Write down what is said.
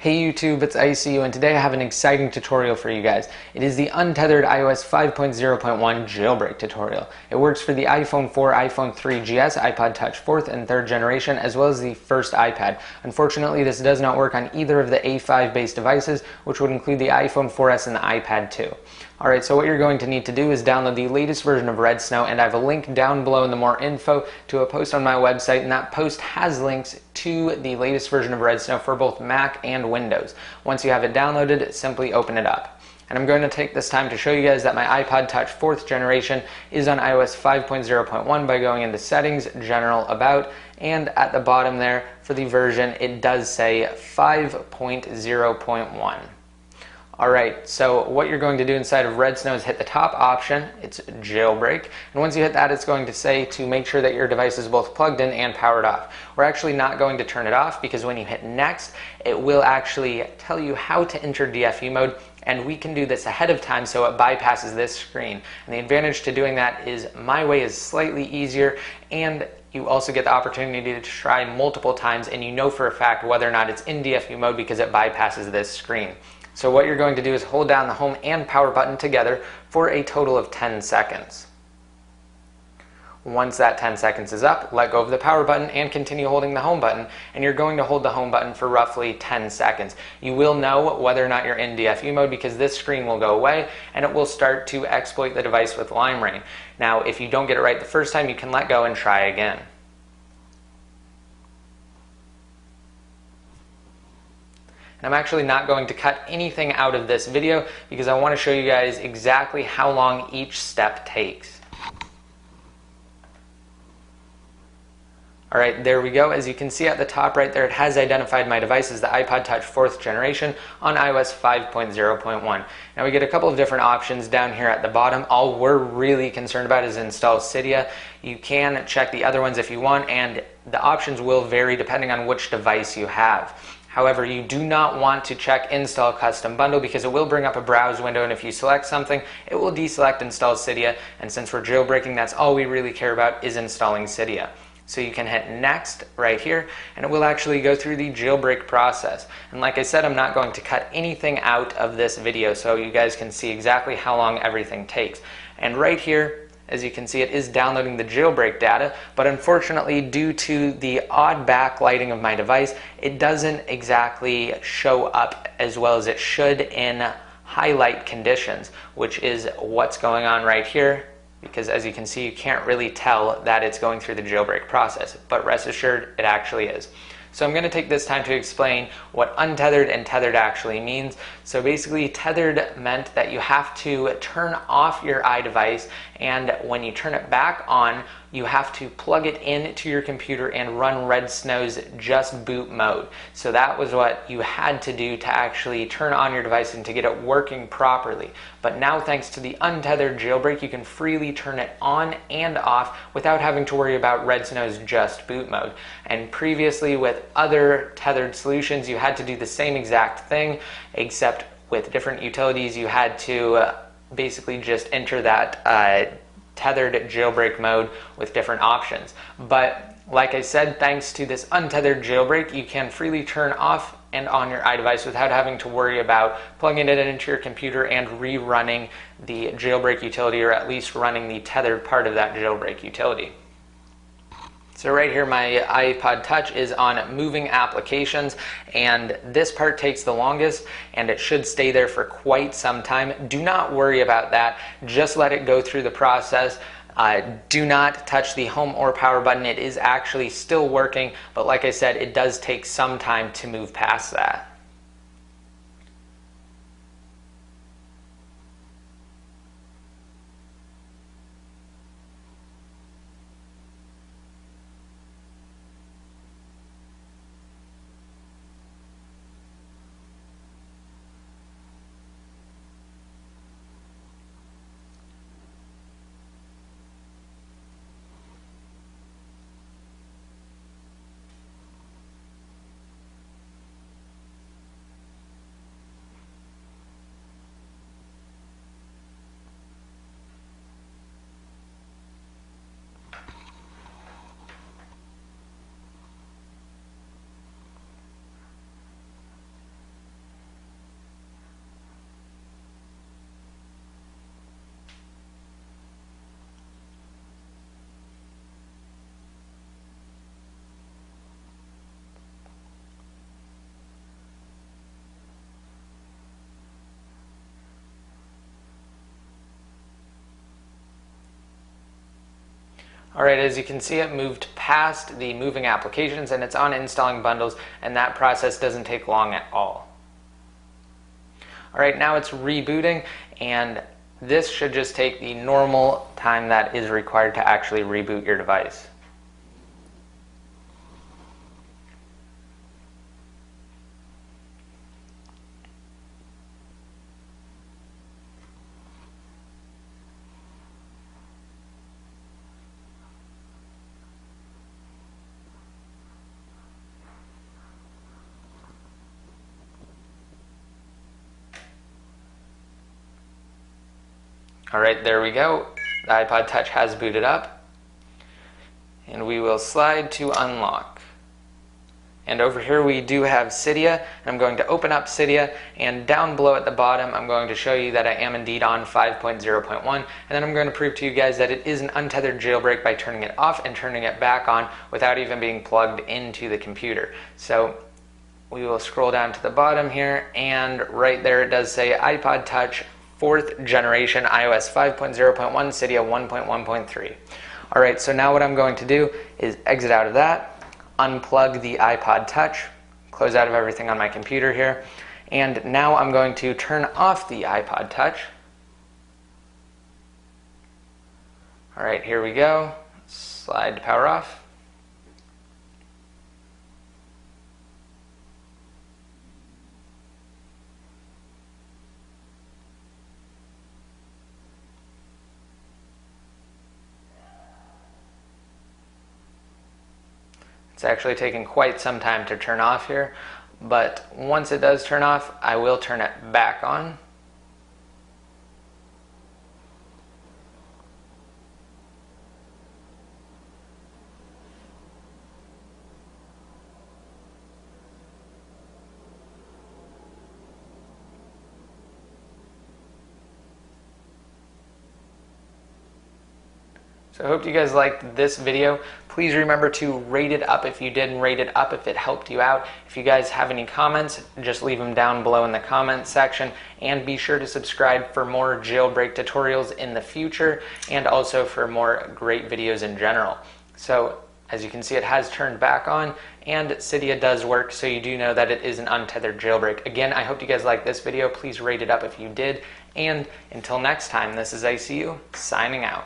Hey YouTube, it's ICU, and today I have an exciting tutorial for you guys. It is the Untethered iOS 5.0.1 jailbreak tutorial. It works for the iPhone 4, iPhone 3GS, iPod Touch 4th and 3rd generation, as well as the first iPad. Unfortunately, this does not work on either of the A5 based devices, which would include the iPhone 4S and the iPad 2. Alright, so what you're going to need to do is download the latest version of Red Snow, and I have a link down below in the more info to a post on my website, and that post has links to the latest version of Red Snow for both Mac and Windows. Once you have it downloaded, simply open it up. And I'm going to take this time to show you guys that my iPod Touch 4th generation is on iOS 5.0.1 by going into Settings, General, About, and at the bottom there for the version it does say 5.0.1. Alright, so what you're going to do inside of Red Snow is hit the top option, it's Jailbreak, and once you hit that it's going to say to make sure that your device is both plugged in and powered off. We're actually not going to turn it off because when you hit Next, it will actually tell you how to enter DFU mode, and we can do this ahead of time so it bypasses this screen. And the advantage to doing that is my way is slightly easier, and you also get the opportunity to try multiple times and you know for a fact whether or not it's in DFU mode because it bypasses this screen. So what you're going to do is hold down the home and power button together for a total of 10 seconds. Once that 10 seconds is up, let go of the power button and continue holding the home button, and you're going to hold the home button for roughly 10 seconds. You will know whether or not you're in DFU mode because this screen will go away and it will start to exploit the device with LimeRain. Now, if you don't get it right the first time, you can let go and try again. I'm actually not going to cut anything out of this video because I want to show you guys exactly how long each step takes. Alright, there we go. As you can see at the top right there, it has identified my device as the iPod Touch 4th generation on iOS 5.0.1. Now we get a couple of different options down here at the bottom. All we're really concerned about is install Cydia. You can check the other ones if you want, and the options will vary depending on which device you have. However, you do not want to check Install Custom Bundle because it will bring up a browse window, and if you select something, it will deselect Install Cydia, and since we're jailbreaking, that's all we really care about is installing Cydia. So you can hit Next right here, and it will actually go through the jailbreak process. And like I said, I'm not going to cut anything out of this video so you guys can see exactly how long everything takes. And right here, as you can see, it is downloading the jailbreak data, but unfortunately due to the odd backlighting of my device, it doesn't exactly show up as well as it should in highlight conditions, which is what's going on right here, because as you can see, you can't really tell that it's going through the jailbreak process, but rest assured it actually is. So I'm going to take this time to explain what untethered and tethered actually means. So basically, tethered meant that you have to turn off your iDevice, and when you turn it back on, you have to plug it into your computer and run Red Snow's just boot mode. So that was what you had to do to actually turn on your device and to get it working properly. But now, thanks to the untethered jailbreak, you can freely turn it on and off without having to worry about Red Snow's just boot mode. And previously with other tethered solutions, you had to do the same exact thing, except with different utilities, you had to basically just enter that tethered jailbreak mode with different options. But like I said, thanks to this untethered jailbreak, you can freely turn off and on your iDevice without having to worry about plugging it into your computer and rerunning the jailbreak utility, or at least running the tethered part of that jailbreak utility. So right here, my iPod Touch is on moving applications, and this part takes the longest, and it should stay there for quite some time. Do not worry about that. Just let it go through the process. Do not touch the home or power button. It is actually still working, but like I said, it does take some time to move past that. Alright, as you can see, it moved past the moving applications and it's on installing bundles, and that process doesn't take long at all. Alright, now it's rebooting, and this should just take the normal time that is required to actually reboot your device. Alright, there we go. The iPod Touch has booted up. And we will slide to unlock. And over here we do have Cydia. I'm going to open up Cydia, and down below at the bottom I'm going to show you that I am indeed on 5.0.1, and then I'm going to prove to you guys that it is an untethered jailbreak by turning it off and turning it back on without even being plugged into the computer. So we will scroll down to the bottom here, and right there it does say iPod Touch 4th generation, iOS 5.0.1, Cydia 1.1.3. Alright, so now what I'm going to do is exit out of that, unplug the iPod Touch, close out of everything on my computer here, and now I'm going to turn off the iPod Touch. Alright, here we go. Slide to power off. It's actually taking quite some time to turn off here, but once it does turn off, I will turn it back on. So I hope you guys liked this video. Please remember to rate it up if you did, and rate it up if it helped you out. If you guys have any comments, just leave them down below in the comments section, and be sure to subscribe for more jailbreak tutorials in the future, and also for more great videos in general. So as you can see, it has turned back on, and Cydia does work, so you do know that it is an untethered jailbreak. Again, I hope you guys liked this video. Please rate it up if you did, and until next time, this is ICU signing out.